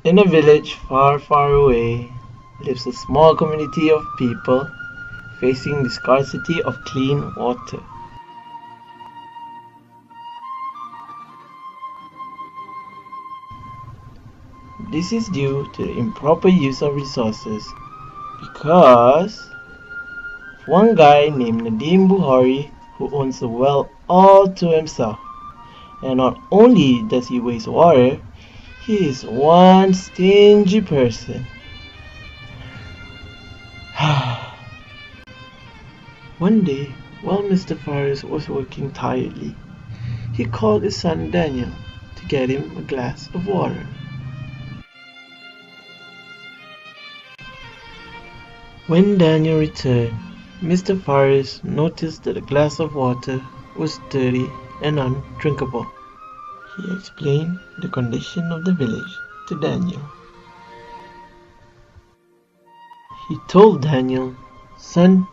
In a village far, far away lives a small community of people facing the scarcity of clean water. This is due to the improper use of resources because of one guy named Nadim Bukhari who owns a well all to himself. And not only does he waste water, he is one stingy person. One day, while Mr. Faris was working tiredly, he called his son Daniel to get him a glass of water. When Daniel returned, Mr. Faris noticed that the glass of water was dirty and undrinkable. He explained the condition of the village to Daniel. He told Daniel, "Son,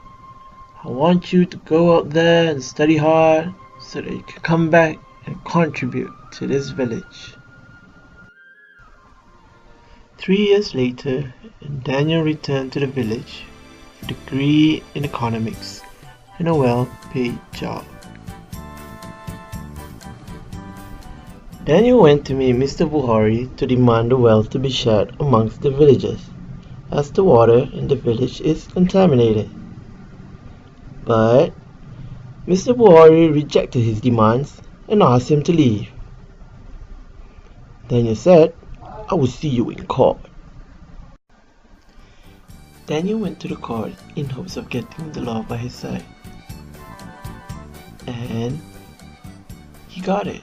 I want you to go out there and study hard so that you can come back and contribute to this village." 3 years later, Daniel returned to the village with a degree in economics and a well-paid job. Daniel went to meet Mr. Bukhary to demand the well to be shared amongst the villagers, as the water in the village is contaminated. But Mr. Bukhary rejected his demands and asked him to leave. Daniel said, "I will see you in court." Daniel went to the court in hopes of getting the law by his side. And he got it.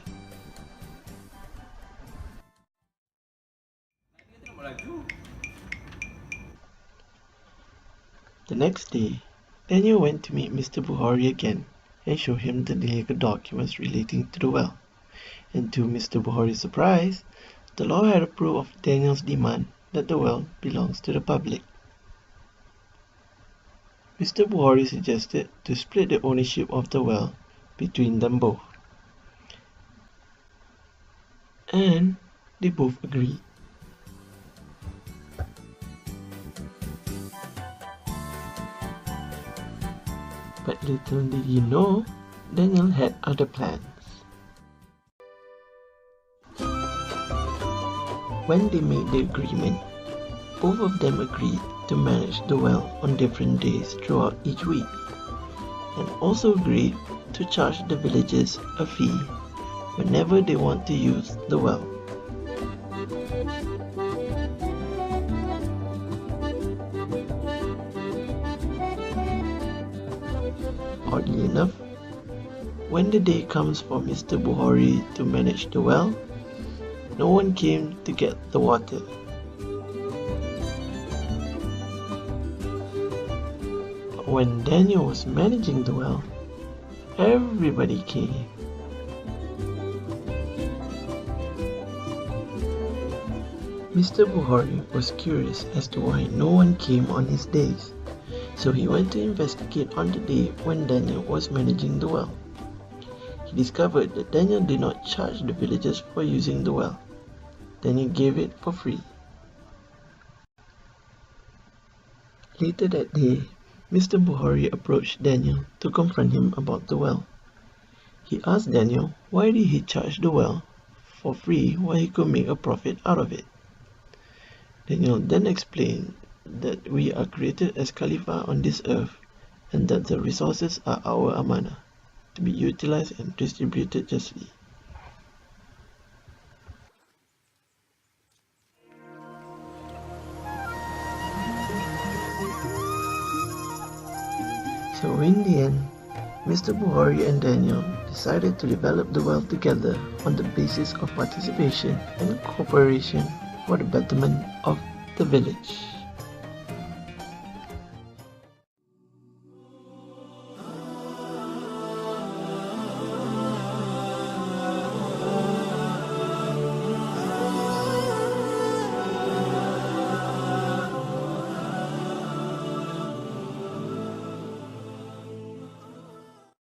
The next day, Daniel went to meet Mr. Bukhary again and showed him the legal documents relating to the well. And to Mr. Bukhary's surprise, the law had approved of Daniel's demand that the well belongs to the public. Mr. Bukhary suggested to split the ownership of the well between them both. And they both agreed. But little did he know, Daniel had other plans. When they made the agreement, both of them agreed to manage the well on different days throughout each week, and also agreed to charge the villagers a fee whenever they want to use the well. Oddly enough, when the day comes for Mr. Bukhary to manage the well, no one came to get the water. But when Daniel was managing the well, everybody came. Mr. Bukhary was curious as to why no one came on his days. So he went to investigate on the day when Daniel was managing the well. He discovered that Daniel did not charge the villagers for using the well. Daniel gave it for free. Later that day, Mr. Bukhary approached Daniel to confront him about the well. He asked Daniel why did he charge the well for free while he could make a profit out of it. Daniel then explained that we are created as Khalifa on this earth and that the resources are our amanah, to be utilized and distributed justly. So in the end, Mr. Bukhary and Daniel decided to develop the well together on the basis of participation and cooperation for the betterment of the village.